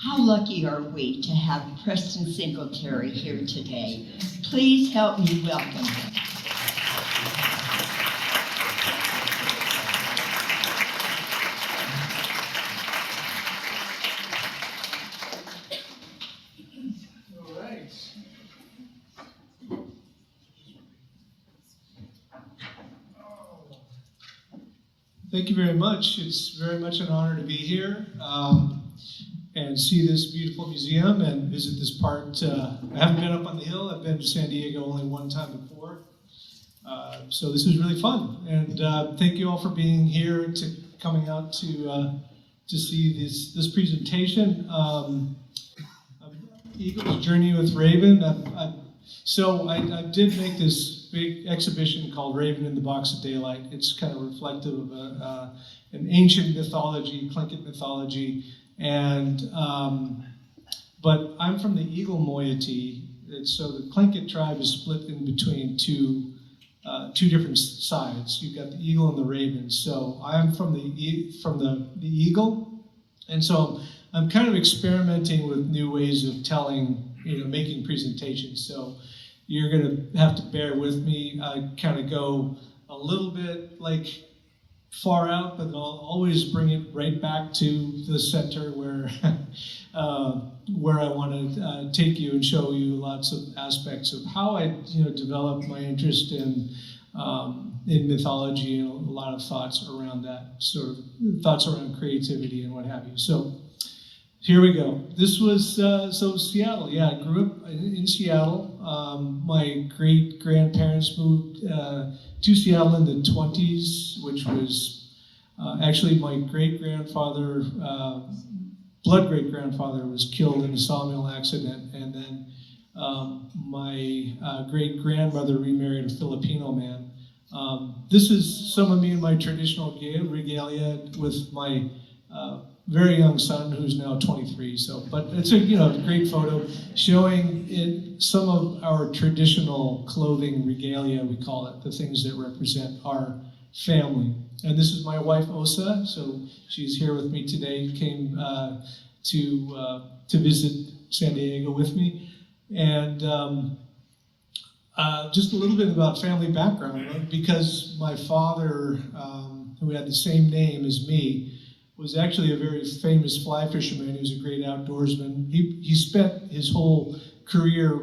How lucky are we to have Preston Singletary here today? Please help me welcome him. All right. Thank you very much. It's very much an honor to be here and see this beautiful museum and visit this part. I haven't been up on the hill. I've been to San Diego only one time before. So this is really fun. And thank you all for being here, coming out to see this presentation. Eagle's Journey with Raven. So I did make this big exhibition called Raven in the Box of Daylight. It's kind of reflective of an ancient mythology, Tlingit mythology, and but I'm from the Eagle moiety. So the Tlingit tribe is split in between two different sides. You've got the eagle and the raven. So I'm from the eagle, and so I'm kind of experimenting with new ways of telling, making presentations. So you're going to have to bear with me. I kind of go a little bit far out, but I'll always bring it right back to the center where I want to take you and show you lots of aspects of how I developed my interest in mythology and a lot of thoughts around that, sort of thoughts around creativity and what have you. So here we go. This was, so Seattle, yeah, I grew up in Seattle. My great-grandparents moved to Seattle in the 20s, which was actually my great-grandfather, blood great-grandfather was killed in a sawmill accident, and then my great-grandmother remarried a Filipino man. This is some of me in my traditional regalia with my very young son who's now 23. So, but it's a great photo showing some of our traditional clothing regalia, we call it, the things that represent our family. And this is my wife Osa, so she's here with me today. Came to visit San Diego with me, and just a little bit about family background, right? Because my father, who had the same name as me, was actually a very famous fly fisherman. He was a great outdoorsman. He spent his whole career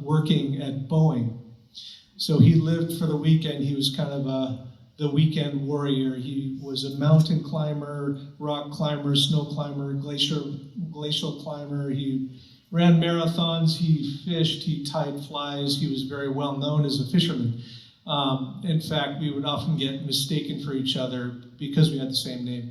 working at Boeing. So he lived for the weekend. He was kind of the weekend warrior. He was a mountain climber, rock climber, snow climber, glacial climber. He ran marathons, he fished, he tied flies. He was very well known as a fisherman. In fact, we would often get mistaken for each other because we had the same name.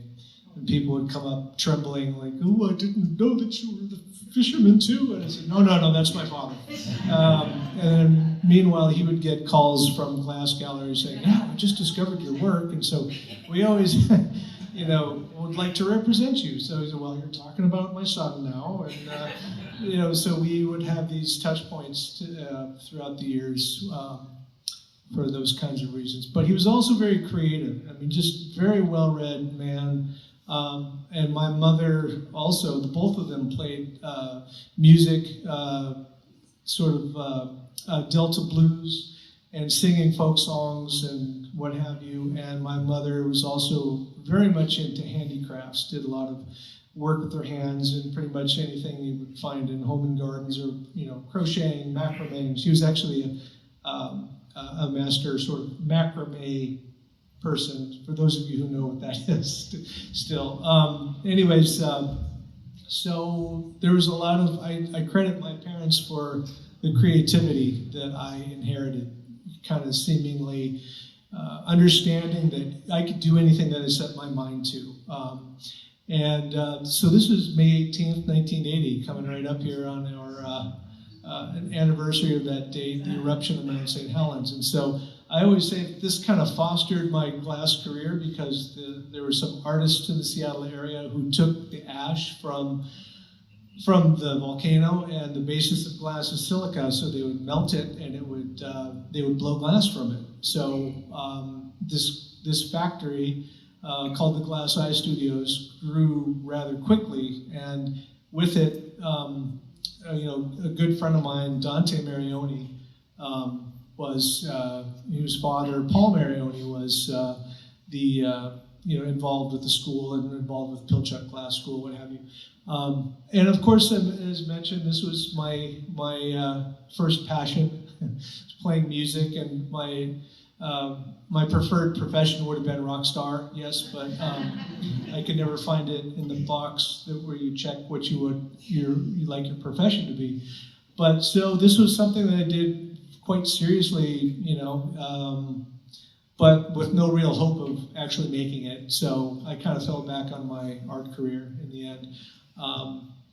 And people would come up trembling, like, "Oh, I didn't know that you were the fisherman too." And I said, no, that's my father. And then meanwhile, he would get calls from glass galleries saying, "Yeah, I just discovered your work." And so we always, would like to represent you. So he said, "Well, you're talking about my son now." And, so we would have these touch points throughout the years for those kinds of reasons. But he was also very creative. I mean, just very well-read man. And my mother also, both of them played music, sort of Delta blues and singing folk songs and what have you. And my mother was also very much into handicrafts, did a lot of work with her hands and pretty much anything you would find in home and gardens, or crocheting, macrame. She was actually a master sort of macrame person, for those of you who know what that is still. So there was a lot of, I credit my parents for the creativity that I inherited, kind of seemingly understanding that I could do anything that I set my mind to. So this is May 18th, 1980, coming right up here on our an anniversary of that date, the eruption of Mount St. Helens. And so I always say that this kind of fostered my glass career, because there were some artists in the Seattle area who took the ash from the volcano, and the basis of glass is silica, so they would melt it and they would blow glass from it. So this factory called the Glass Eye Studios grew rather quickly, and with it, a good friend of mine, Dante Marioni, whose father, Paul Marioni, was involved with the school and involved with Pilchuck Glass School, what have you. And of course, as mentioned, this was my first passion, playing music, and my preferred profession would have been rock star, yes, but I could never find it in the box where you check what you like your profession to be. But so this was something that I did quite seriously, but with no real hope of actually making it. So I kind of fell back on my art career in the end,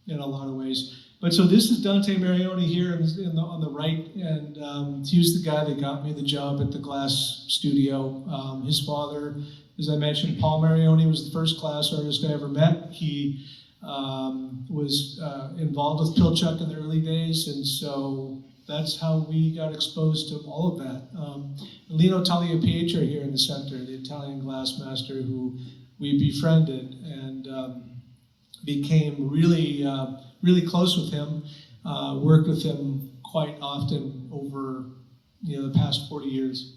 in a lot of ways. But so this is Dante Marioni here on the right, and he was the guy that got me the job at the Glass Studio. His father, as I mentioned, Paul Marioni, was the first glass artist I ever met. He was involved with Pilchuck in the early days, and so that's how we got exposed to all of that. Lino Tagliapietro here in the center, the Italian glass master who we befriended and became really close with him, worked with him quite often over the past 40 years.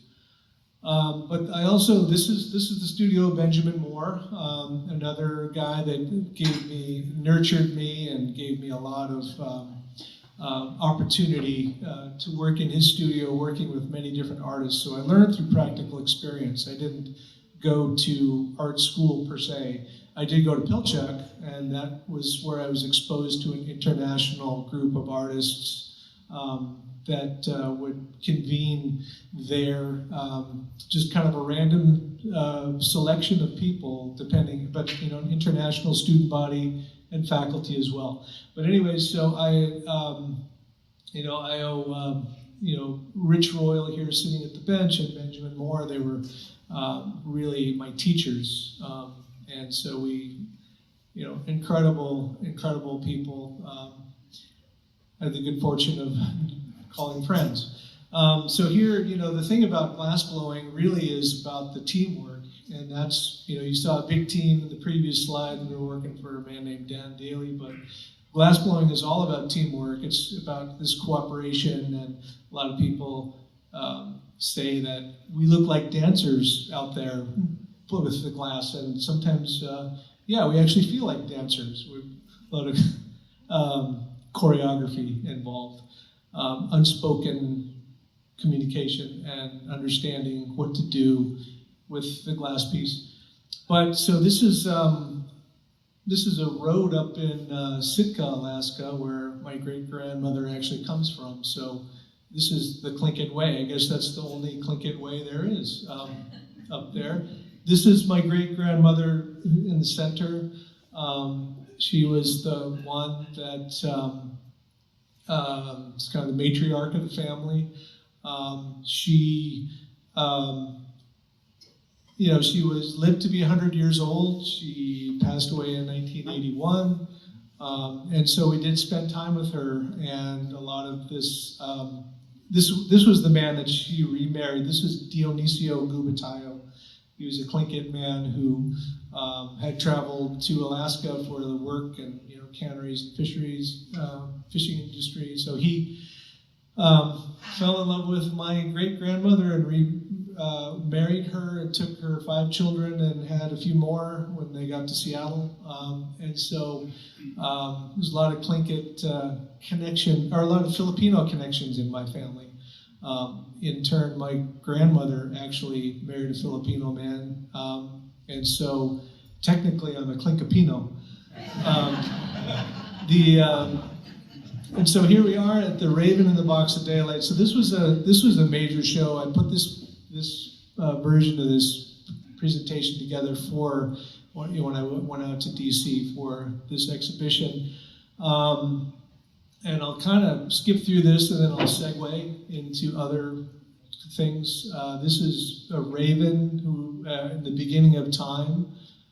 But I also, this is the studio of Benjamin Moore, another guy that nurtured me and gave me a lot of opportunity to work in his studio, working with many different artists. So I learned through practical experience. I didn't go to art school per se. I did go to Pilchuck, and that was where I was exposed to an international group of artists that would convene there, just kind of a random selection of people, but an international student body and faculty as well. But anyways, so I owe Rich Royal here sitting at the bench and Benjamin Moore. They were really my teachers. And so we, incredible people. I had the good fortune of calling friends. So here, the thing about glassblowing really is about the teamwork. And that's, you saw a big team in the previous slide, and we were working for a man named Dan Daly, but glassblowing is all about teamwork. It's about this cooperation, and a lot of people say that we look like dancers out there with the glass, and sometimes, we actually feel like dancers with a lot of choreography involved, unspoken communication and understanding what to do with the glass piece. But so this is a road up in Sitka, Alaska, where my great-grandmother actually comes from. So this is the Tlingit Way. I guess that's the only Tlingit way there is up there. This is my great-grandmother in the center. She was the one that is kind of the matriarch of the family. She lived to be 100 years old. She passed away in 1981. And so we did spend time with her, and a lot of this, this was the man that she remarried. This was Dionisio Gubatayo. He was a Tlingit man who had traveled to Alaska for the work and canneries and fisheries, fishing industry. So he fell in love with my great-grandmother and married her and took her 5 children and had a few more when they got to Seattle. And so there's a lot of Tlingit connection, or a lot of Filipino connections in my family. In turn, my grandmother actually married a Filipino man, and so technically I'm a Tlingapino. And so here we are at the Raven in the Box of Daylight. So this was a major show. I put this version of this presentation together for when I went out to DC for this exhibition. And I'll kind of skip through this, and then I'll segue into other things. This is a raven who, in the beginning of time,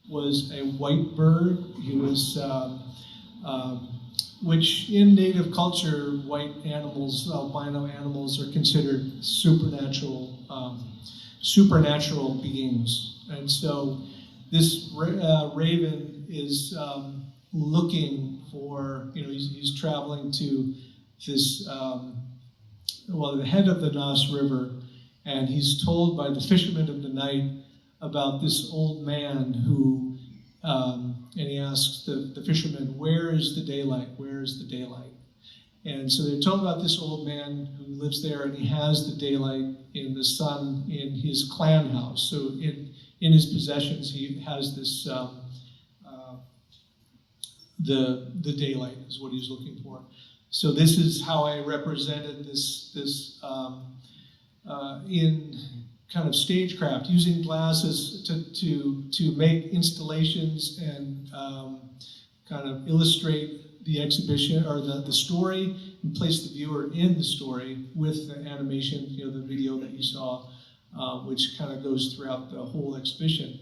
was a white bird. He was, which in native culture, white animals, albino animals, are considered supernatural beings. And so this raven is looking for, he's traveling to this, the head of the Nass River, and he's told by the fishermen of the night about this old man who, and he asks the fishermen, where is the daylight? Where is the daylight? And so they're told about this old man who lives there, and he has the daylight in the sun in his clan house. So in his possessions, he has this, the daylight is what he's looking for. So this is how I represented this in kind of stagecraft, using glasses to make installations and kind of illustrate the exhibition or the story, and place the viewer in the story with the animation, the video that you saw, which kind of goes throughout the whole exhibition.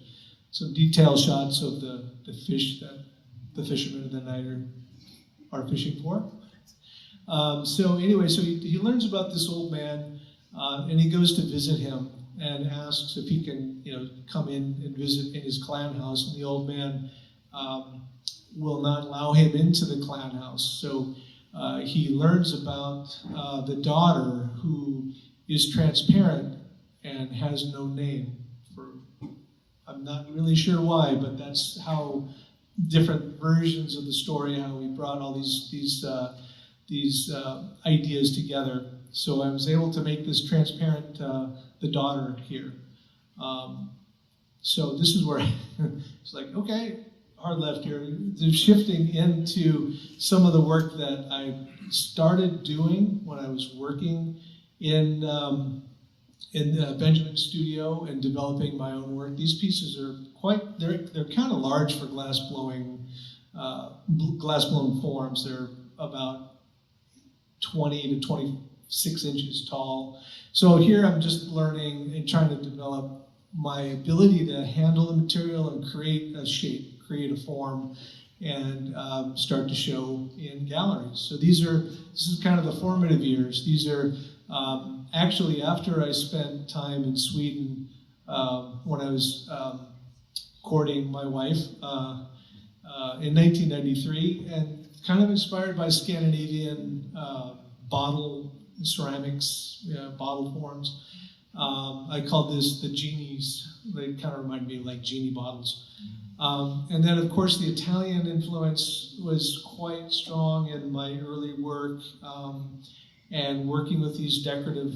Some detail shots of the fish that the fishermen of the night are fishing for. So he learns about this old man, and he goes to visit him and asks if he can, come in and visit in his clan house. And the old man will not allow him into the clan house. So he learns about the daughter who is transparent and has no name. I'm not really sure why, but that's how different versions of the story, how we brought all these ideas together. So I was able to make this transparent, the daughter here. So this is where it's like, okay, hard left here. They're shifting into some of the work that I started doing when I was working in Benjamin's studio and developing my own work. These pieces are they're kind of large for glass blown forms. They're about 20 to 26 inches tall. So here I'm just learning and trying to develop my ability to handle the material and create a shape, create a form, and start to show in galleries. So this is kind of the formative years. These are actually after I spent time in Sweden when I was courting my wife in 1993, and kind of inspired by Scandinavian bottle ceramics, bottle forms. I called this the genies. They kind of remind me of like genie bottles. And then, of course, the Italian influence was quite strong in my early work, and working with these decorative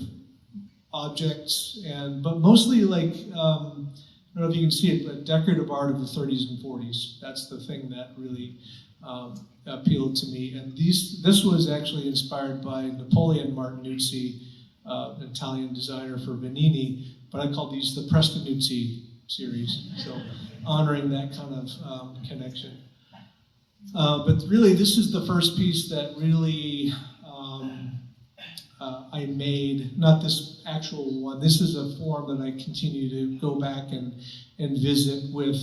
objects, but mostly like, I don't know if you can see it, but decorative art of the 30s and 40s. That's the thing that really appealed to me. And this was actually inspired by Napoleon Martinuzzi, an Italian designer for Vanini, but I call these the Prestonuzzi series, so honoring that kind of connection. But really, this is the first piece that really I made, not this actual one. This is a form that I continue to go back and visit with,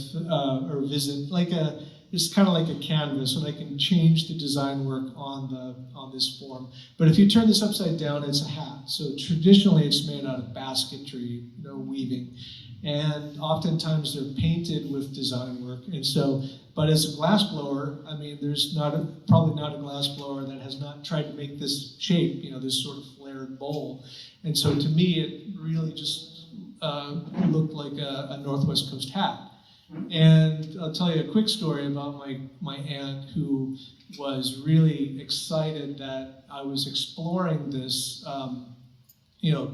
it's kind of like a canvas, and I can change the design work on this form. But if you turn this upside down, it's a hat. So traditionally, it's made out of basketry, weaving, and oftentimes they're painted with design work. And so, but as a glass blower, I mean, there's probably not a glass blower that has not tried to make this shape, this sort of flared bowl. And so to me, it really just looked like a Northwest Coast hat. And I'll tell you a quick story about my aunt, who was really excited that I was exploring this,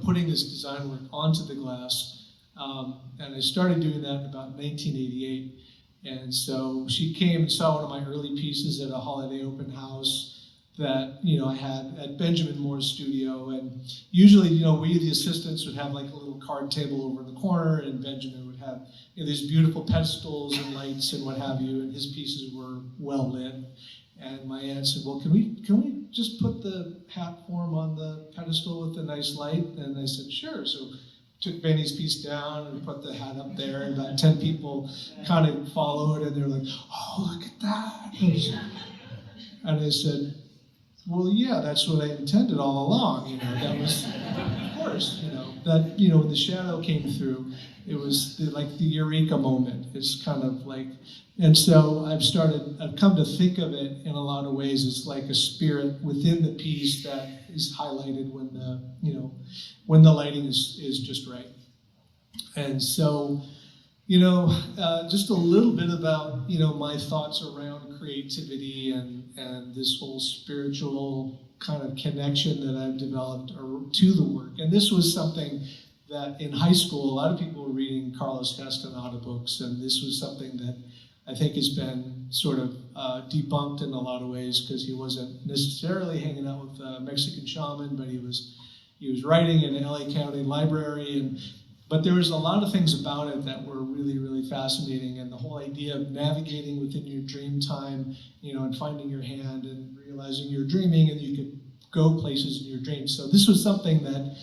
putting this design work onto the glass. And I started doing that in about 1988. And so she came and saw one of my early pieces at a holiday open house that I had at Benjamin Moore's studio. And usually, we, the assistants, would have like a little card table over in the corner, and Benjamin would have these beautiful pedestals and lights and what have you, and his pieces were well lit. And my aunt said, well, can we just put the hat form on the pedestal with a nice light? And I said, sure. So took Benny's piece down and put the hat up there, and about 10 people kind of followed, and they're like, oh, look at that. And I said, well, yeah, that's what I intended all along. That was, of course, that, when the shadow came through, it was like the eureka moment. It's kind of like, and so I've come to think of it in a lot of ways as like a spirit within the piece that is highlighted when the lighting is just right. And so, just a little bit about, my thoughts around creativity and this whole spiritual kind of connection that I've developed to the work. And this was something that in high school, a lot of people were reading Carlos Castaneda books, and this was something that I think has been sort of debunked in a lot of ways, because he wasn't necessarily hanging out with a Mexican shaman, but he was writing in the LA County Library, but there was a lot of things about it that were really, really fascinating, and the whole idea of navigating within your dream time, and finding your hand and realizing you're dreaming and you could go places in your dreams. So this was something that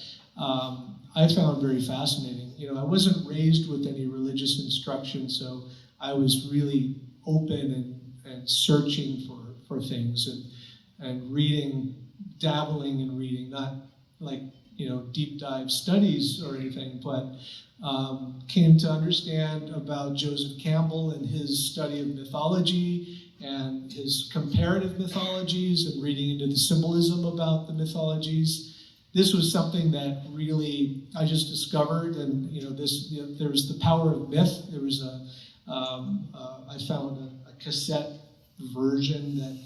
I found very fascinating. I wasn't raised with any religious instruction, so I was really open and searching for things and reading, dabbling in reading, not like deep dive studies or anything, but came to understand about Joseph Campbell and his study of mythology and his comparative mythologies and reading into the symbolism about the mythologies. This was something that really I just discovered, and there was the power of myth. There was I found a cassette version that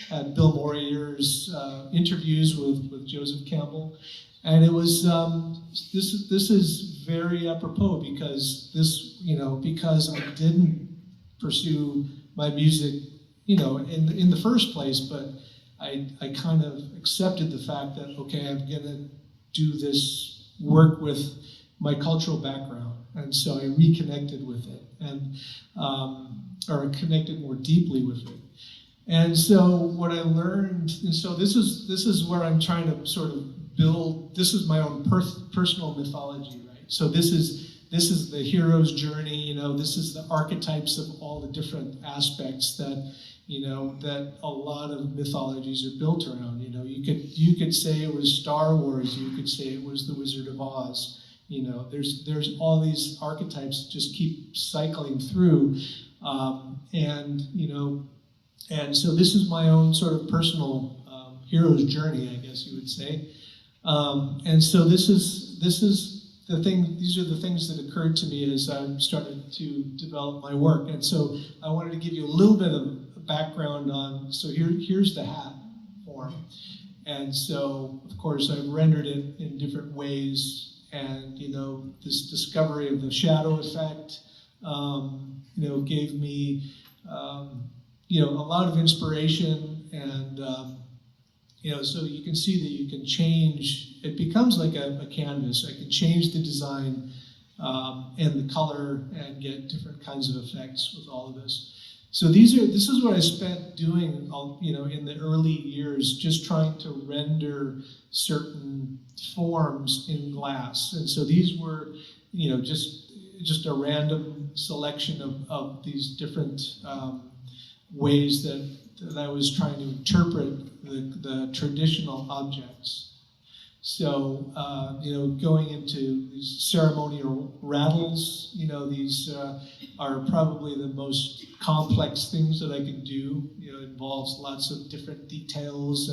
had Bill Morier's interviews with Joseph Campbell, and it was this is very apropos because because I didn't pursue my music in the first place, but I kind of accepted the fact that okay, I'm gonna do this work with my cultural background, and so I reconnected with it or connected more deeply with it. And so what I learned, and so this is where I'm trying to sort of build. This is my own personal mythology, right? So this is the hero's journey. This is the archetypes of all the different aspects that that a lot of mythologies are built around. You could say it was Star Wars. You could say it was the Wizard of Oz. There's all these archetypes that just keep cycling through, and so this is my own sort of personal hero's journey, I guess you would say. And so this is the thing. These are the things that occurred to me as I started to develop my work. And so I wanted to give you a little bit of background on. So here's the hat form, and so of course I've rendered it in different ways. And this discovery of the shadow effect, gave me a lot of inspiration, and so you can see that you can change. It becomes like a canvas. I can change the design and the color and get different kinds of effects with all of this. So this is what I spent doing, in the early years, just trying to render certain forms in glass. And so these were, just a random selection of these different ways that I was trying to interpret the traditional objects. So, going into these ceremonial rattles, these are probably the most complex things that I can do. It involves lots of different details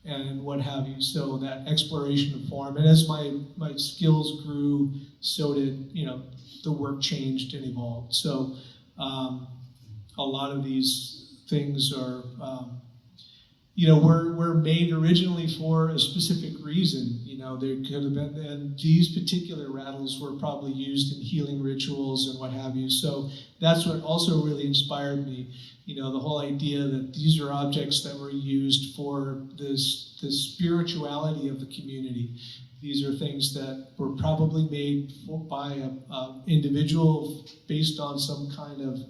and what have you. So that exploration of form. And as my skills grew, so did, the work changed and evolved. So a lot of these things are, were made originally for a specific reason. There could have been, and these particular rattles were probably used in healing rituals and what have you. So that's what also really inspired me. The whole idea that these are objects that were used for this spirituality of the community. These are things that were probably made by an individual based on some kind of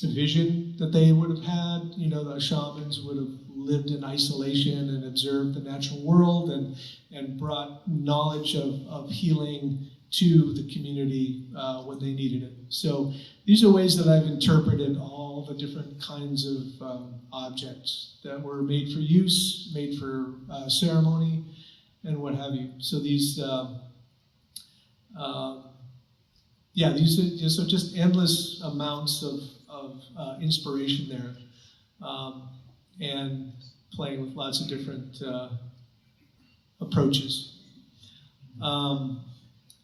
vision that they would have had. The shamans would have lived in isolation and observed the natural world and brought knowledge of healing to the community when they needed it. So these are ways that I've interpreted all the different kinds of objects that were made for use, made for ceremony, and what have you. So these, these are just endless amounts of inspiration there, and playing with lots of different approaches.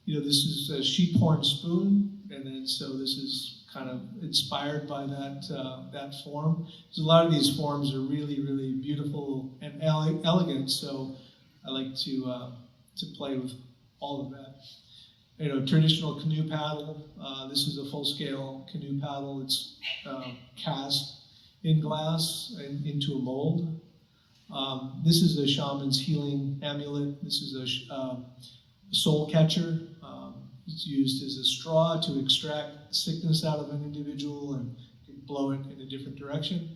This is a sheep horn spoon, and then so this is kind of inspired by that form. So a lot of these forms are really, really beautiful and elegant. So I like to play with all of that. Traditional canoe paddle. This is a full-scale canoe paddle. It's cast in glass and into a mold. This is a shaman's healing amulet. This is a soul catcher. It's used as a straw to extract sickness out of an individual and blow it in a different direction.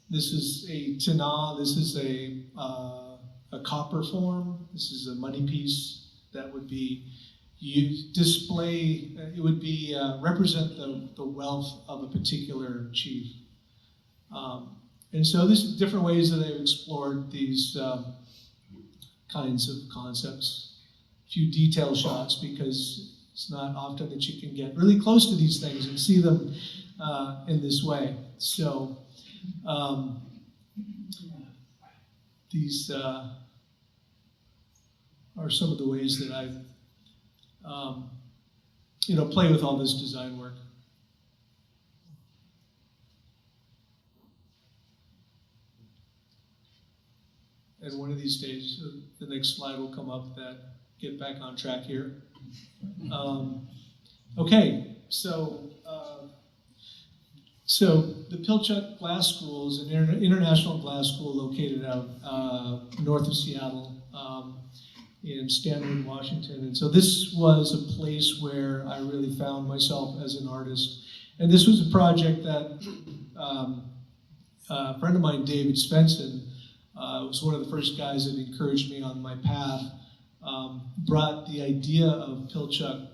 This is a tana. This is a copper form. This is a money piece that would be display. It would be represent the wealth of a particular chief. And so there's different ways that I've explored these kinds of concepts. A few detail shots, because it's not often that you can get really close to these things and see them in this way. So these are some of the ways that I play with all this design work. And one of these days, the next slide will come up that get back on track here. Okay, so the Pilchuck Glass School is an international glass school located out north of Seattle in Stanwood, Washington. And so this was a place where I really found myself as an artist. And this was a project that a friend of mine, David Svensson, was one of the first guys that encouraged me on my path, brought the idea of Pilchuck,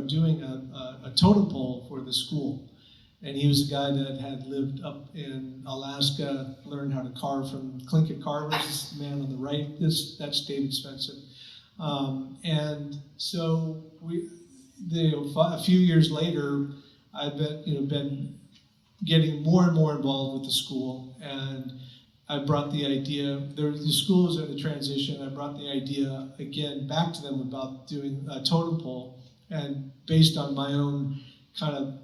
doing a totem pole for the school. And he was a guy that had lived up in Alaska, learned how to carve from Tlingit carvers. This is the man on the right, that's David Svensson. And so a few years later, I've been getting more and more involved with the school, and I brought the idea, the school was in a transition, I brought the idea again back to them about doing a totem pole, and based on my own kind of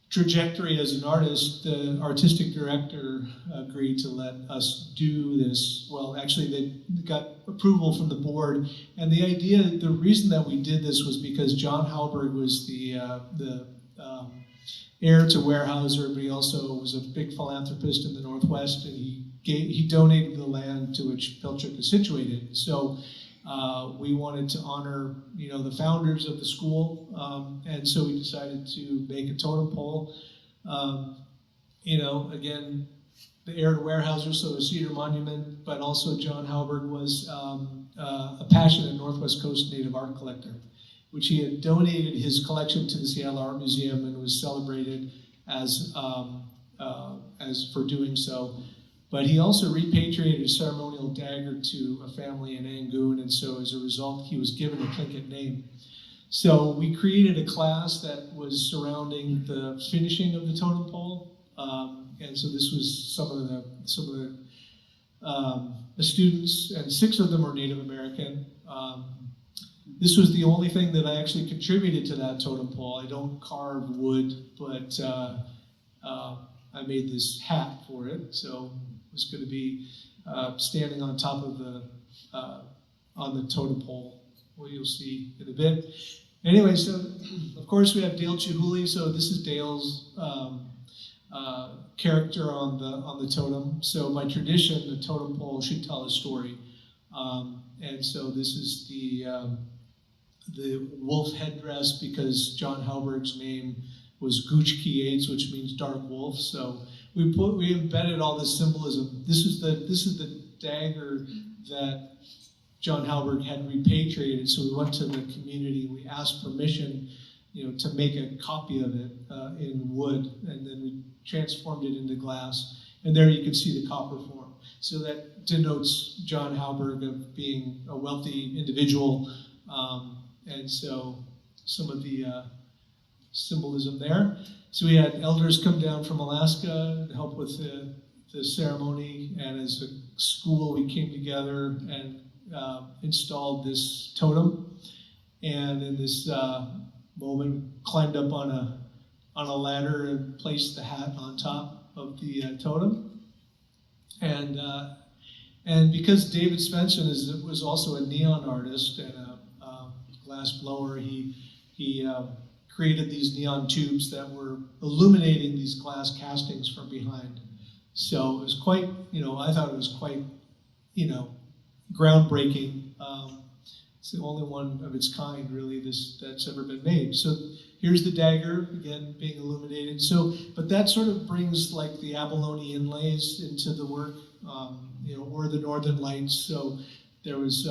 trajectory as an artist, the artistic director agreed to let us do this. Well, actually they got approval from the board, and the reason that we did this was because John Halberg was the heir to Weyerhaeuser, but he also was a big philanthropist in the Northwest, and he donated the land to which Pilchuck is situated. So we wanted to honor, the founders of the school, and so we decided to make a totem pole. Again, the heir to Weyerhaeuser, so a cedar monument, but also John Halberg was a passionate Northwest Coast native art collector, which he had donated his collection to the Seattle Art Museum and was celebrated as for doing so. But he also repatriated a ceremonial dagger to a family in Angoon, and so as a result, he was given a Tlingit name. So we created a class that was surrounding the finishing of the totem pole, and so this was some of the students, and 6 of them are Native American. This was the only thing that I actually contributed to that totem pole. I don't carve wood, but I made this hat for it, so it was going to be standing on top of on the totem pole, what you'll see in a bit. Anyway, so of course we have Dale Chihuly. So this is Dale's character on the totem. So by tradition, the totem pole should tell a story, and so this is the wolf headdress, because John Halberg's name was Gooch Kiates, which means dark wolf. So we embedded all this symbolism. This is the dagger that John Halberg had repatriated, so we went to the community, we asked permission, to make a copy of it in wood, and then we transformed it into glass. And there you can see the copper form. So that denotes John Halberg of being a wealthy individual, and so some of the symbolism there. So we had elders come down from Alaska to help with the ceremony, and as a school we came together and installed this totem, and in this moment climbed up on a ladder and placed the hat on top of the totem. And because David Svensson was also a neon artist and a glass blower, he created these neon tubes that were illuminating these glass castings from behind. So it was quite, I thought it was quite, groundbreaking. It's the only one of its kind, really, that's ever been made. So here's the dagger, again, being illuminated. So, but that sort of brings like the abalone inlays into the work, or the northern lights. So there was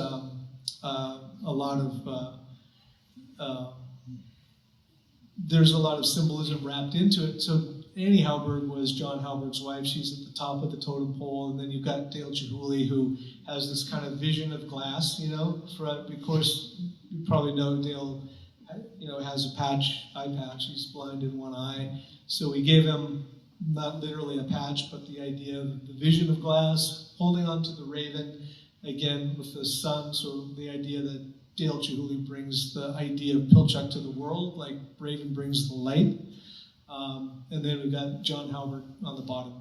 there's a lot of symbolism wrapped into it. So Annie Halberg was John Halberg's wife. She's at the top of the totem pole, and then you've got Dale Chihuly, who has this kind of vision of glass. Of course, you probably know Dale, has eye patch. He's blind in one eye, so we gave him not literally a patch, but the idea of the vision of glass, holding onto the raven, again with the sun. So the idea that Dale Chihuly brings the idea of Pilchuck to the world, like Raven brings the light. And then we've got John Halberg on the bottom.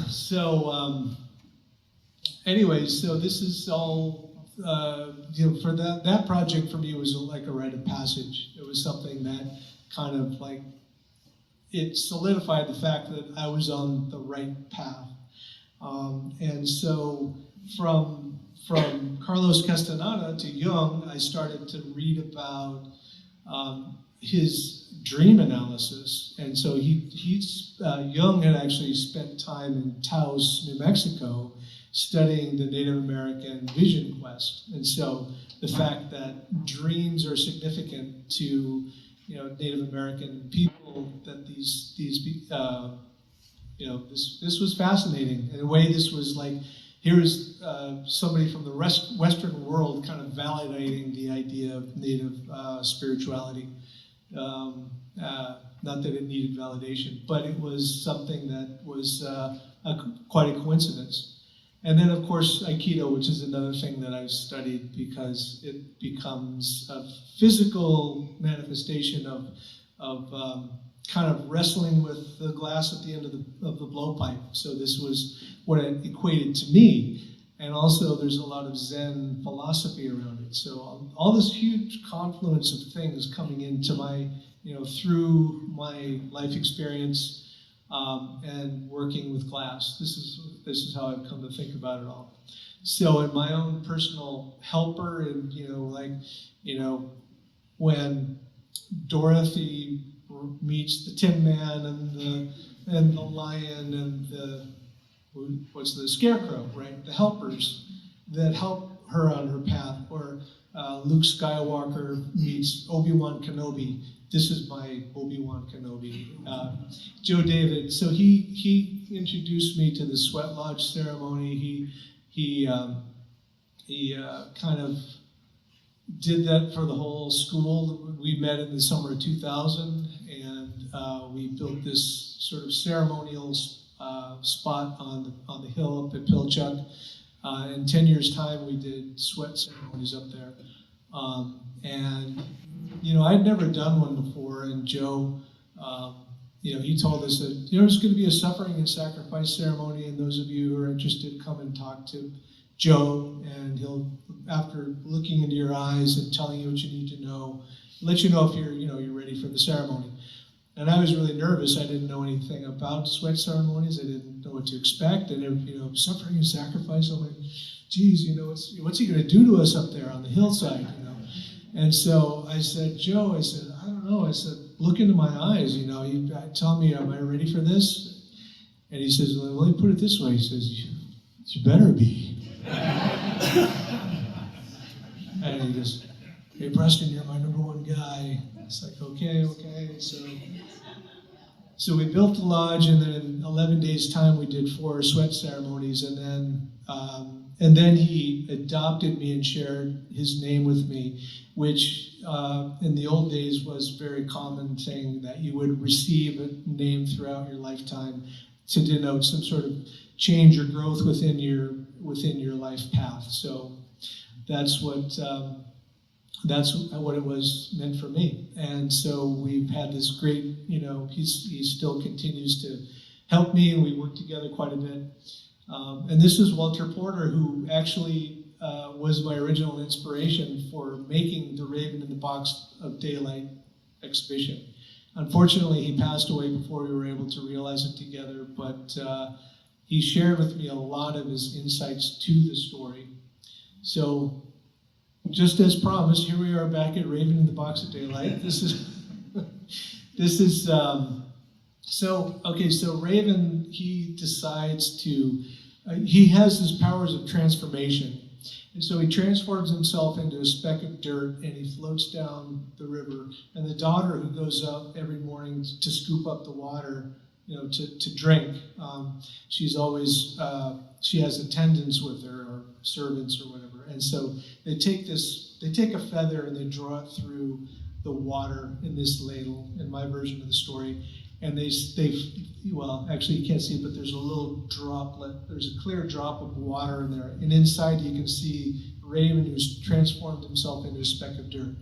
So, anyways, so this is all, for that project for me was like a rite of passage. It was something that kind of like, it solidified the fact that I was on the right path. And so from Carlos Castaneda to Jung, I started to read about his dream analysis. And so Jung had actually spent time in Taos, New Mexico, studying the Native American vision quest. And so the fact that dreams are significant to Native American people, that this was fascinating. In a way, this was like, here is somebody from the Western world kind of validating the idea of Native spirituality. Not that it needed validation, but it was something that was quite a coincidence. And then, of course, Aikido, which is another thing that I've studied because it becomes a physical manifestation of kind of wrestling with the glass at the end of the blowpipe. So this was what it equated to me. And also there's a lot of Zen philosophy around it. So all this huge confluence of things coming into my, through my life experience and working with glass. This is how I've come to think about it all. So in my own personal helper, and when Dorothy meets the Tin Man and the lion and the scarecrow, right? The helpers that help her on her path. Or Luke Skywalker meets Obi-Wan Kenobi. This is my Obi-Wan Kenobi. Joe David. So he introduced me to the Sweat Lodge ceremony. He kind of did that for the whole school. We met in the summer of 2000, and we built this sort of ceremonial spot on the hill up at Pilchuck. In 10 years' time, we did sweat ceremonies up there. And, I'd never done one before, and Joe, he told us that, there's going to be a suffering and sacrifice ceremony, and those of you who are interested, come and talk to Joe, and he'll, after looking into your eyes and telling you what you need to know, let you know if you're ready for the ceremony. And I was really nervous. I didn't know anything about sweat ceremonies. I didn't know what to expect. And suffering and sacrifice. I'm like, geez, what's he going to do to us up there on the hillside? And so I said, Joe, I don't know. I said, look into my eyes. Tell me, am I ready for this? And he says, well, let me put it this way. He says, you better be. And he goes, "Hey, Preston, you're my number one guy." It's like, okay. So we built the lodge, and then in 11 days' time, we did 4 sweat ceremonies, and then he adopted me and shared his name with me, which in the old days was a very common thing, that you would receive a name throughout your lifetime to denote some sort of change or growth within your life path. So that's what it was meant for me. And so we've had this great, he still continues to help me, and we work together quite a bit. And this is Walter Porter, who actually was my original inspiration for making the Raven in the Box of Daylight exhibition. Unfortunately, he passed away before we were able to realize it together, but he shared with me a lot of his insights to the story. So, just as promised, here we are back at Raven in the Box of Daylight. So Raven, he decides to, he has his powers of transformation. And so he transforms himself into a speck of dirt, and he floats down the river. And the daughter, who goes up every morning to scoop up the water, to drink, she's always, she has attendants with her, or servants or whatever. And so they take a feather and they draw it through the water in this ladle, in my version of the story. And well, actually you can't see it, but there's a little droplet, there's a clear drop of water in there. And inside you can see Raven, who's transformed himself into a speck of dirt.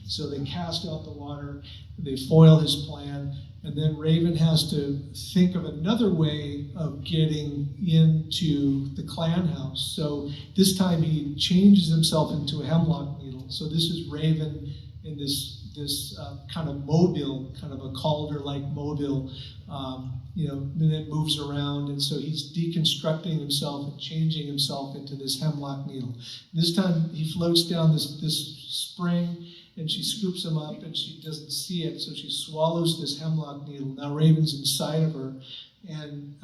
So they cast out the water, they foil his plan, and then Raven has to think of another way of getting into the clan house. So this time he changes himself into a hemlock needle. So this is Raven in this kind of mobile, kind of a Calder-like mobile, and then moves around. And so he's deconstructing himself and changing himself into this hemlock needle. This time he floats down this spring, and she scoops him up, and she doesn't see it, so she swallows this hemlock needle. Now Raven's inside of her, and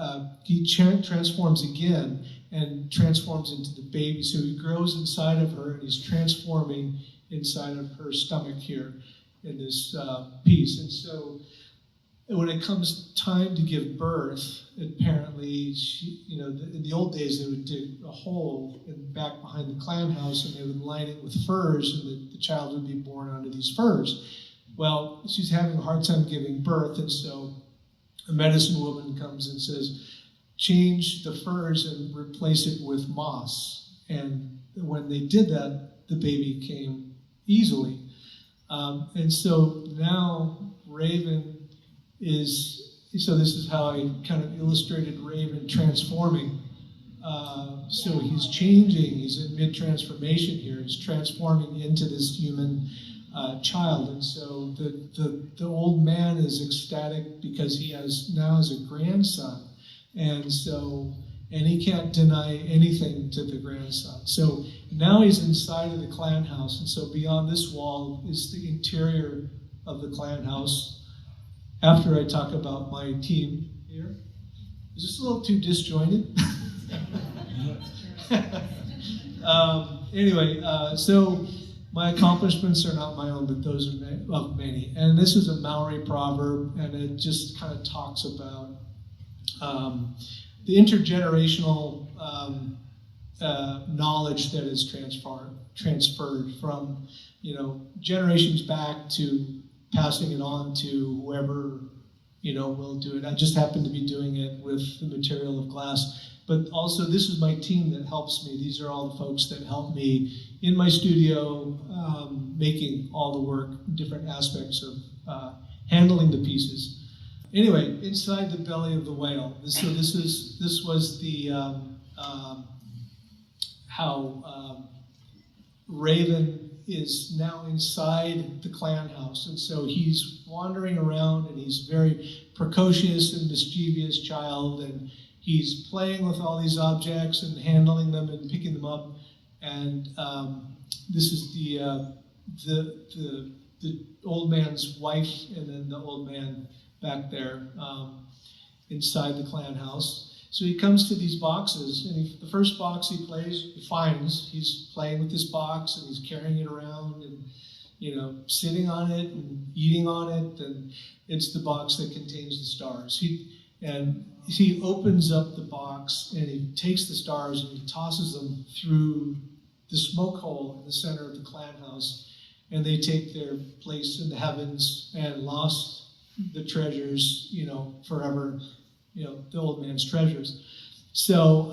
he transforms again and transforms into the baby. So he grows inside of her, and he's transforming inside of her stomach here in this piece. And so when it comes time to give birth, apparently, in the old days, they would dig a hole back behind the clan house, and they would line it with furs, and the child would be born under these furs. Well, she's having a hard time giving birth, and so a medicine woman comes and says, change the furs and replace it with moss. And when they did that, the baby came easily. And so now Raven so this is how I kind of illustrated Raven transforming. So he's changing, he's in mid-transformation here, he's transforming into this human child. And so the old man is ecstatic because he now has a grandson. And he can't deny anything to the grandson. So now he's inside of the clan house, and so beyond this wall is the interior of the clan house. After I talk about my team here, is this a little too disjointed? So my accomplishments are not my own, but those of many. And this is a Maori proverb, and it just kind of talks about the intergenerational knowledge that is transferred from generations back, to passing it on to whoever will do it. I just happen to be doing it with the material of glass, but also this is my team that helps me. These are all the folks that help me in my studio, making all the work, different aspects of handling the pieces. Anyway, inside the belly of the whale. This was the how Raven is now inside the clan house, and so he's wandering around, and he's very precocious and mischievous child, and he's playing with all these objects and handling them and picking them up. And this is the old man's wife, and then the old man back there inside the clan house. So he comes to these boxes, and the first box he finds, he's playing with this box, and he's carrying it around, and sitting on it and eating on it, and it's the box that contains the stars. He opens up the box, and he takes the stars and he tosses them through the smoke hole in the center of the clan house, and they take their place in the heavens and lost the treasures, forever, the old man's treasures. So,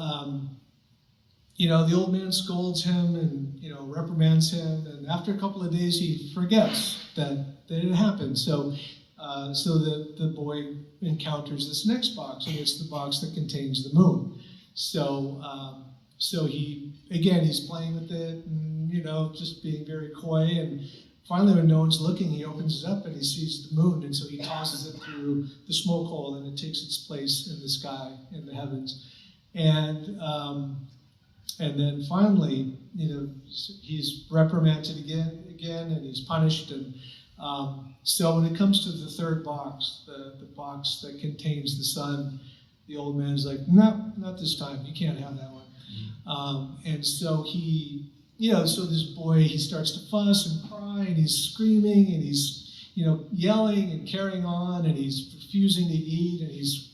the old man scolds him and, reprimands him, and after a couple of days he forgets that it happened. So the boy encounters this next box, and it's the box that contains the moon. So he's playing with it, and, just being very coy, and finally when no one's looking, he opens it up and he sees the moon, and so he tosses it through the smoke hole, and it takes its place in the sky, in the heavens. And then finally, he's reprimanded again, and he's punished. And so when it comes to the third box, the box that contains the sun, the old man's like, no, not this time. You can't have that one. And so so this boy, he starts to fuss and cry, and he's screaming, and he's, yelling and carrying on, and he's refusing to eat, and he's,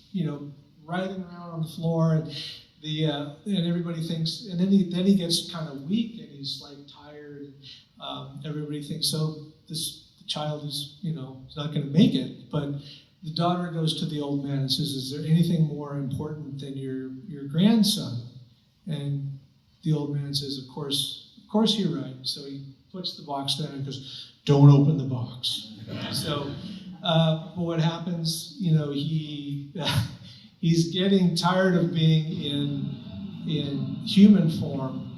writhing around on the floor, and and everybody thinks, and then he gets kind of weak, and he's like tired, and everybody thinks, so the child is, is not going to make it. But the daughter goes to the old man and says, is there anything more important than your grandson? And the old man says, of course you're right. So he puts the box down and goes, don't open the box. So, but what happens, he's getting tired of being in human form,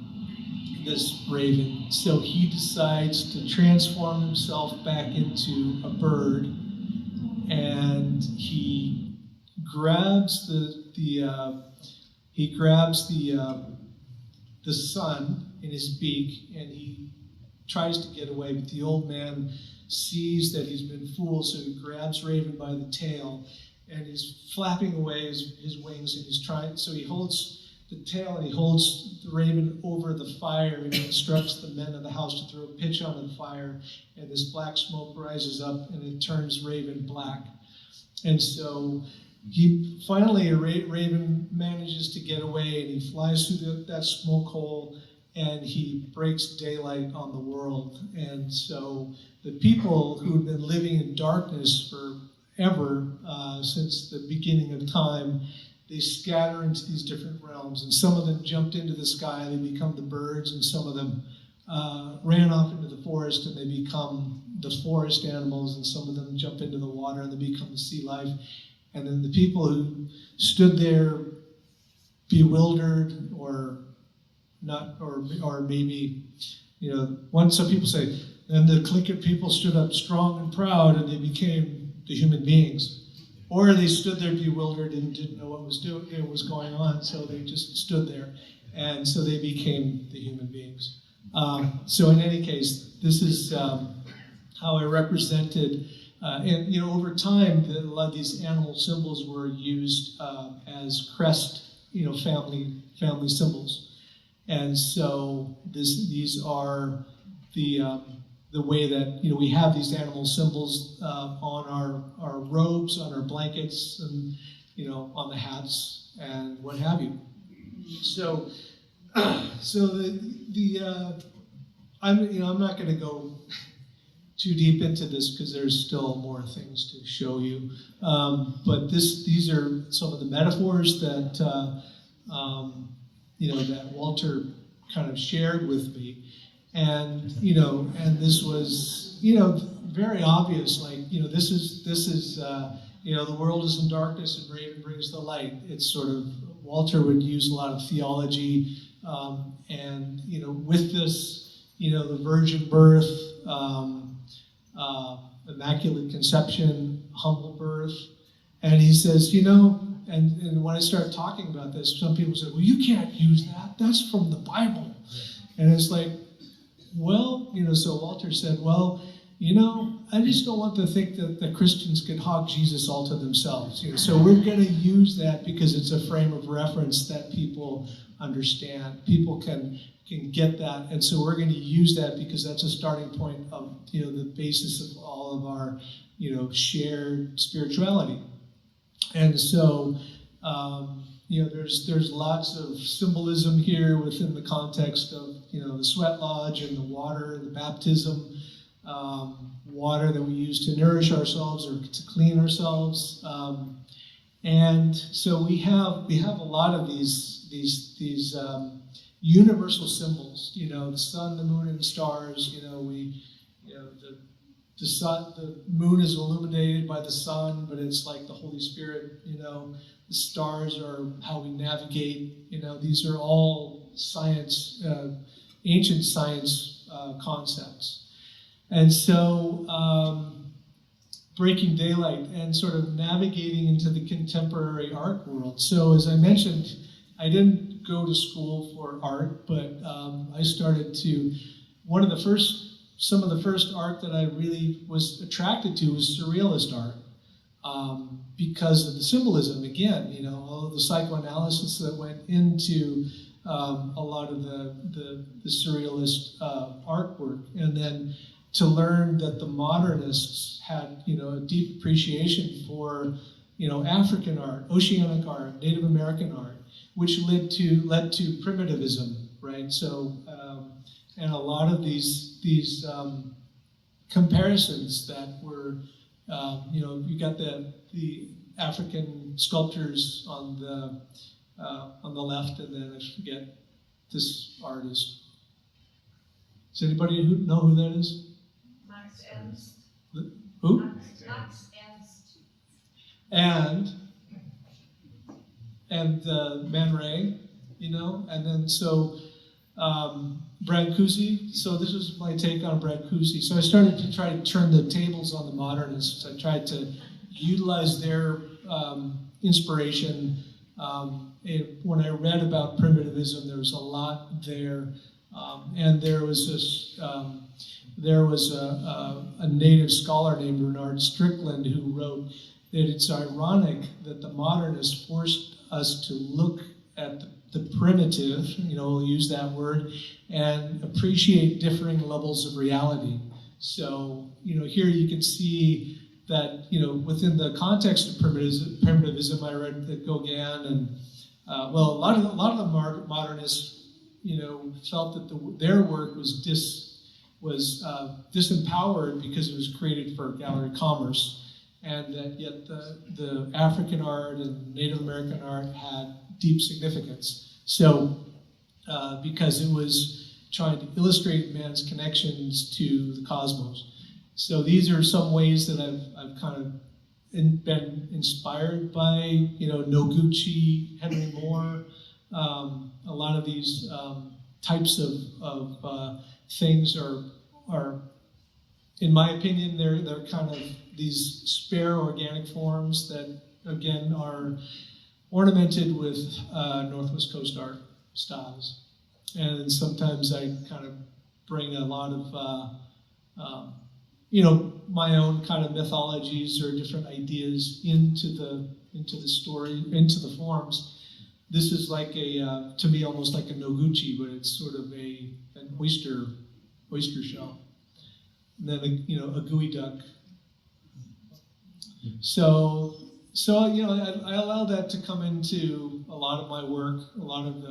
this raven. So he decides to transform himself back into a bird, and he grabs the sun in his beak, and he tries to get away, but the old man sees that he's been fooled, so he grabs Raven by the tail, and he's flapping away his wings, and so he holds the tail, and he holds the raven over the fire, and he instructs the men of the house to throw a pitch onto the fire, and this black smoke rises up, and it turns Raven black. And so Raven manages to get away, and he flies through that smoke hole, and he breaks daylight on the world. And so the people who've been living in darkness forever, since the beginning of time, they scatter into these different realms, and some of them jumped into the sky, they become the birds, and some of them ran off into the forest, and they become the forest animals, and some of them jump into the water, and they become the sea life. And then the people who stood there bewildered or not, or maybe, some people say, and the Tlingit people stood up strong and proud, and they became the human beings. Or they stood there bewildered and didn't know what was going on, so they just stood there, and so they became the human beings. So in any case, this is how I represented, and over time, a lot of these animal symbols were used as crest, family symbols, and so these are the way that we have these animal symbols on our robes, on our blankets, and on the hats and what have you. So I'm not going to go too deep into this because there's still more things to show you. But these are some of the metaphors that that Walter kind of shared with me. And and this was very obvious. Like this is the world is in darkness and Raven brings the light. It's sort of Walter would use a lot of theology, and with this the virgin birth, immaculate conception, humble birth, and he says and when I start talking about this, some people say, well, you can't use that. That's from the Bible, and it's like. Well, so Walter said, well, I just don't want to think that the Christians could hog Jesus all to themselves. So we're going to use that because it's a frame of reference that people understand. People can get that, and so we're going to use that because that's a starting point of the basis of all of our shared spirituality. And so there's lots of symbolism here within the context of the sweat lodge and the water and the baptism. Water that we use to nourish ourselves or to clean ourselves, and so we have a lot of these universal symbols. The sun, the moon, and the stars. The sun, the moon is illuminated by the sun, but it's like the Holy Spirit. The stars are how we navigate. These are all science, ancient science concepts. And so breaking daylight and sort of navigating into the contemporary art world. So as I mentioned, I didn't go to school for art, but I started to, some of the first art that I really was attracted to was surrealist art because of the symbolism, again, all of the psychoanalysis that went into a lot of the surrealist artwork. And then to learn that the modernists had, a deep appreciation for, African art, oceanic art, Native American art, which led to primitivism, right? So, and a lot of these comparisons that were, you got the African sculptors on the left, and then I forget this artist. Does anybody know who that is? Who? Max Ernst. And Man Ray, and then so Brancusi. So this was my take on Brancusi. So I started to try to turn the tables on the modernists. I tried to utilize their inspiration. When I read about primitivism, there was a lot there, and there was this. There was a native scholar named Bernard Strickland who wrote that it's ironic that the modernists forced us to look at the primitive, we'll use that word, and appreciate differing levels of reality. So, here you can see that, within the context of primitivism, I read that Gauguin and, a lot of the modernists, felt that their work was disempowered because it was created for gallery commerce, and that yet the African art and Native American art had deep significance. So, because it was trying to illustrate man's connections to the cosmos. So these are some ways that I've kind of been inspired by, Noguchi, Henry Moore, a lot of these types of things are, in my opinion, they're kind of these spare organic forms that, again, are ornamented with Northwest Coast art styles. And sometimes I kind of bring a lot of, my own kind of mythologies or different ideas into the story, into the forms. This is like to me, almost like a Noguchi, but it's sort of an oyster shell. And then a gooey duck. So I allow that to come into a lot of my work, a lot of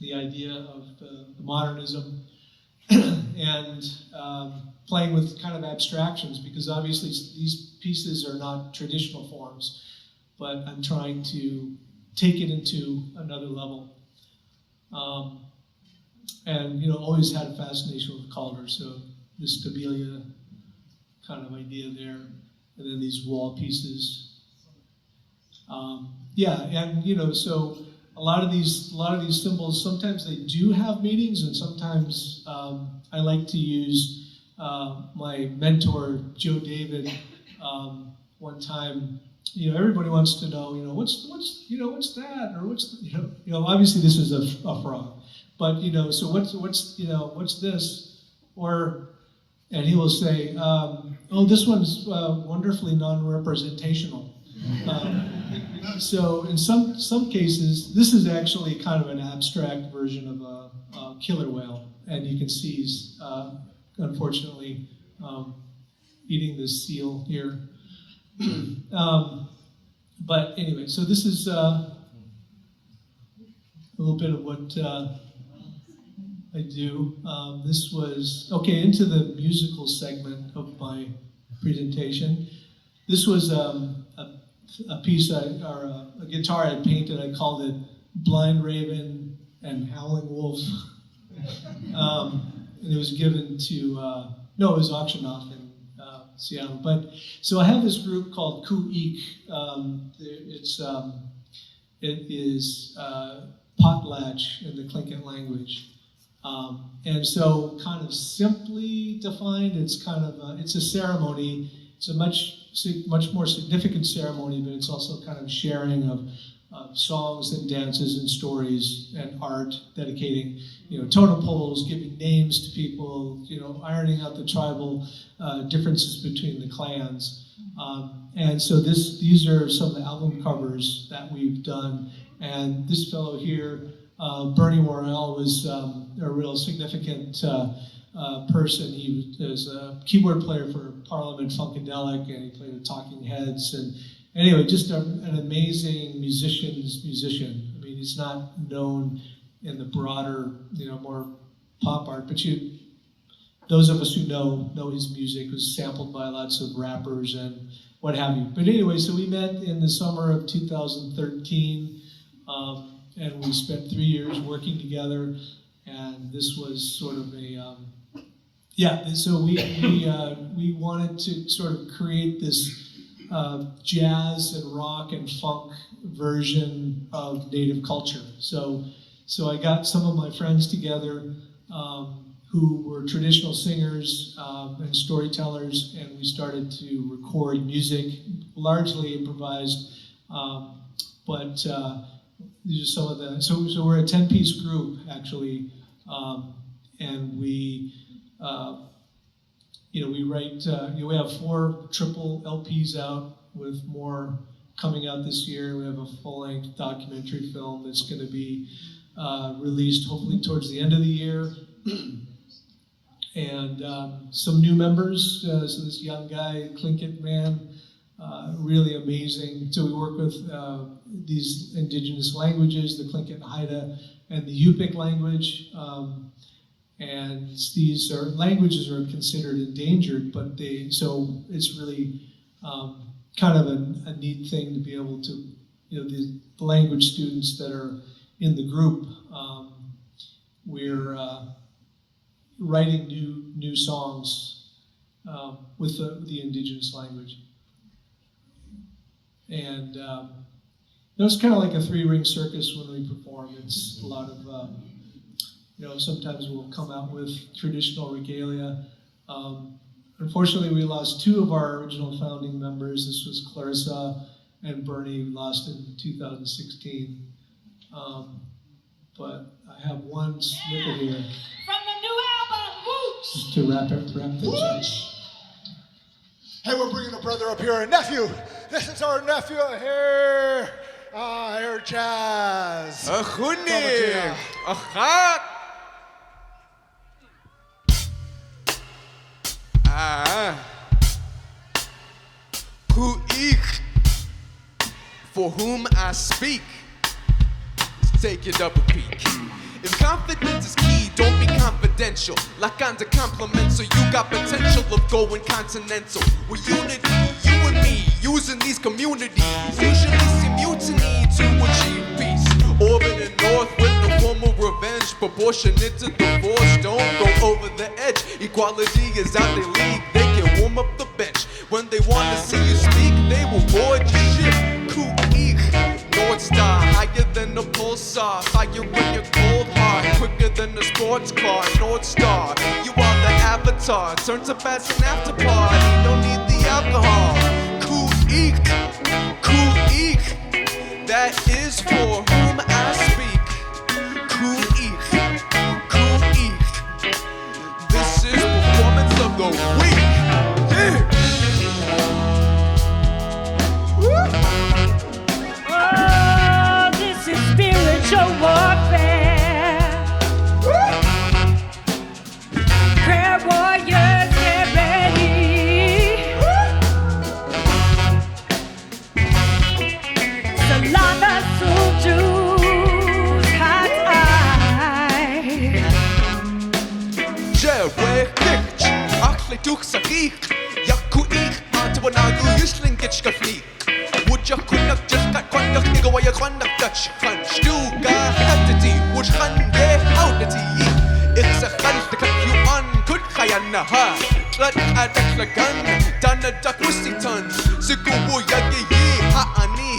the idea of the modernism, and playing with kind of abstractions, because obviously these pieces are not traditional forms, but I'm trying to take it into another level. And always had a fascination with color, so this Stabilia kind of idea there, and then these wall pieces. So a lot of these symbols, sometimes they do have meanings, and sometimes I like to use my mentor Joe David. One time, everybody wants to know, what's that, or what's obviously this is a frog, but so what's this, or and he will say, "Oh, this one's wonderfully non-representational." So in some cases, this is actually kind of an abstract version of a killer whale, and you can see he's unfortunately eating this seal here. But anyway, so this is a little bit of what I do. This was, okay, into the musical segment of my presentation. This was a piece, or a guitar I painted. I called it Blind Raven and Howling Wolf. And it was given to, no, it was auctioned off in Seattle. But, so I have this group called Ku'ik. It is potlatch in the Tlingit language. And so kind of simply defined, it's kind of, it's a ceremony. It's a much more significant ceremony, but it's also kind of sharing of songs and dances and stories and art, dedicating, totem poles, giving names to people, ironing out the tribal differences between the clans. And so these are some of the album covers that we've done. And this fellow here, Bernie Worrell, was a real significant person. He was a keyboard player for Parliament Funkadelic, and he played with Talking Heads. And anyway, just an amazing musician. I mean, he's not known in the broader, more pop art, but those of us who know his music was sampled by lots of rappers and what have you. But anyway, so we met in the summer of 2013, and we spent 3 years working together. And this was sort of a so we wanted to sort of create this jazz and rock and funk version of Native culture. So I got some of my friends together who were traditional singers and storytellers, and we started to record music, largely improvised, but these are some of the, so we're a 10-piece group, actually, and we write, we have 4 triple LPs out, with more coming out this year. We have a full-length documentary film that's going to be released hopefully towards the end of the year. And some new members, so this young guy, Tlingit man, really amazing. So we work with these indigenous languages, the Tlingit Haida and the Yupik language. And these languages are considered endangered, but so it's really kind of a neat thing to be able to, the language students that are in the group, we're writing new songs with the indigenous language. And it's kind of like a 3-ring circus when we perform. It's a lot of, sometimes we'll come out with traditional regalia. Unfortunately, we lost 2 of our original founding members. This was Clarissa and Bernie, lost in 2016. But I have one snippet here. From the new album, Whoosh! Just to wrap things up. Hey, we're bringing a brother up here, a nephew. This is our nephew here. Air Jazz. Achunim. Achat. Ku'ik, for whom I speak. Let's take it up a peek. If confidence is key, don't be confidential. Like under compliments, so you got potential of going continental. With unity, you and me, using these communities, usually see mutiny to achieve peace. Orbiting north with no form of revenge, proportionate to the force, don't go over the edge. Equality is out their league, they can warm up the bench. When they want to see you speak, they will board your ship. Ku'ik, North Star, higher than a pulsar, fire in your cold heart, quicker than a sports car. North Star, you are the avatar, turn to pass an after party, don't need the alcohol. Ku'ik, Ku'ik, that is for whom I speak. Ku'ik, Ku'ik, this is performance of the ويكتش أخلي توك سقيق يكو إيخ أنت وناغو يشلين جتش كفليك وجه كنك جسكت كنك نيغو ويكونك دتش خن شتوغا خدتي وش خن يهودتي إخسا خلتك يوان كد خيانها تلت أدك لغن دانا دك وستيتن سيكو يجي هاني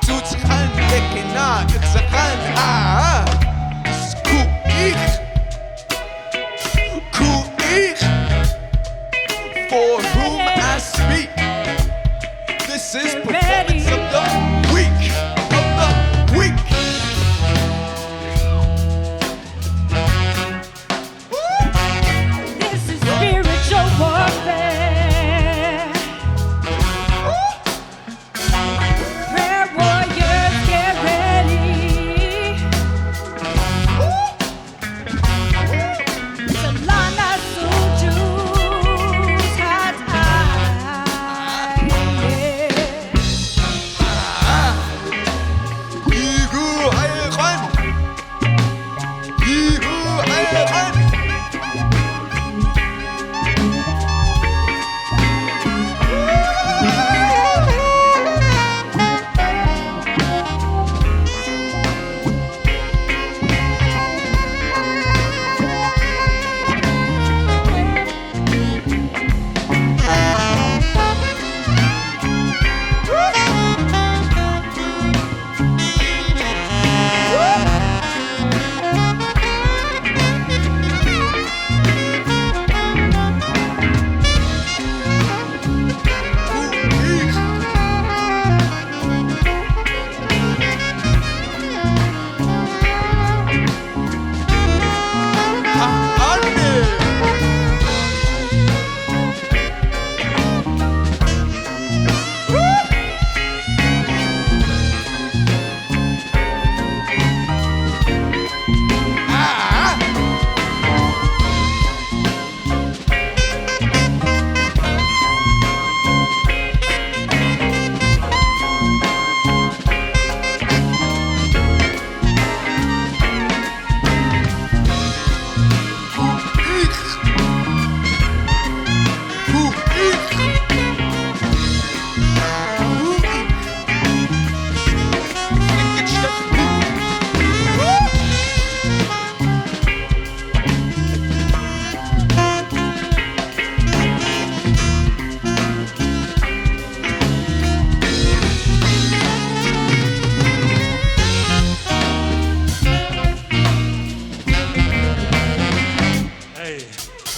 توتس خن يكنا إخسا خن سكو إيخ For whom I speak, this is performance of the week, of the week. This is spiritual warfare. Prayer warriors, get ready. Solana Suju's hot eye. Igu ayqan, Igu ayqan.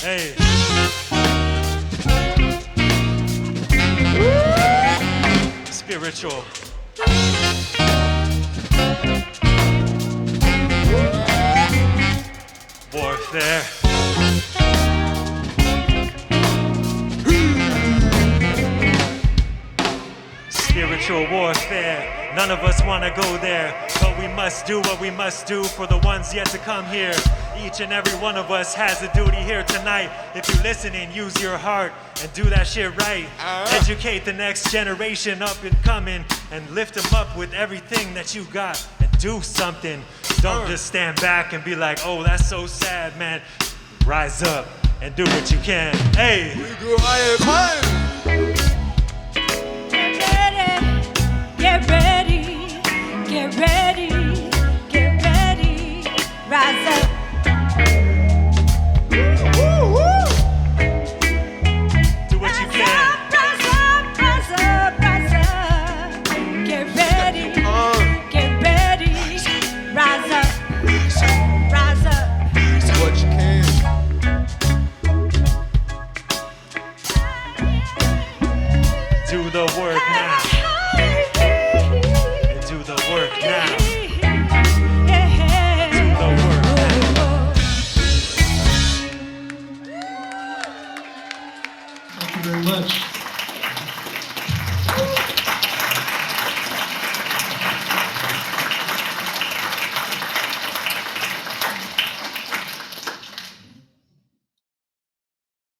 Hey. Spiritual. Warfare. Spiritual warfare. None of us want to go there, but we must do what we must do for the ones yet to come here. Each and every one of us has a duty here tonight. If you're listening, use your heart and do that shit right. Educate the next generation up and coming and lift them up with everything that you got and do something. Don't just stand back and be like, oh, that's so sad, man. Rise up and do what you can. Hey! Get ready, get ready, get ready, rise up. Do what you can. Rise up, rise up, rise up. Get ready, get ready, rise up, rise up. Do what you can. Do the work now. Do the work now.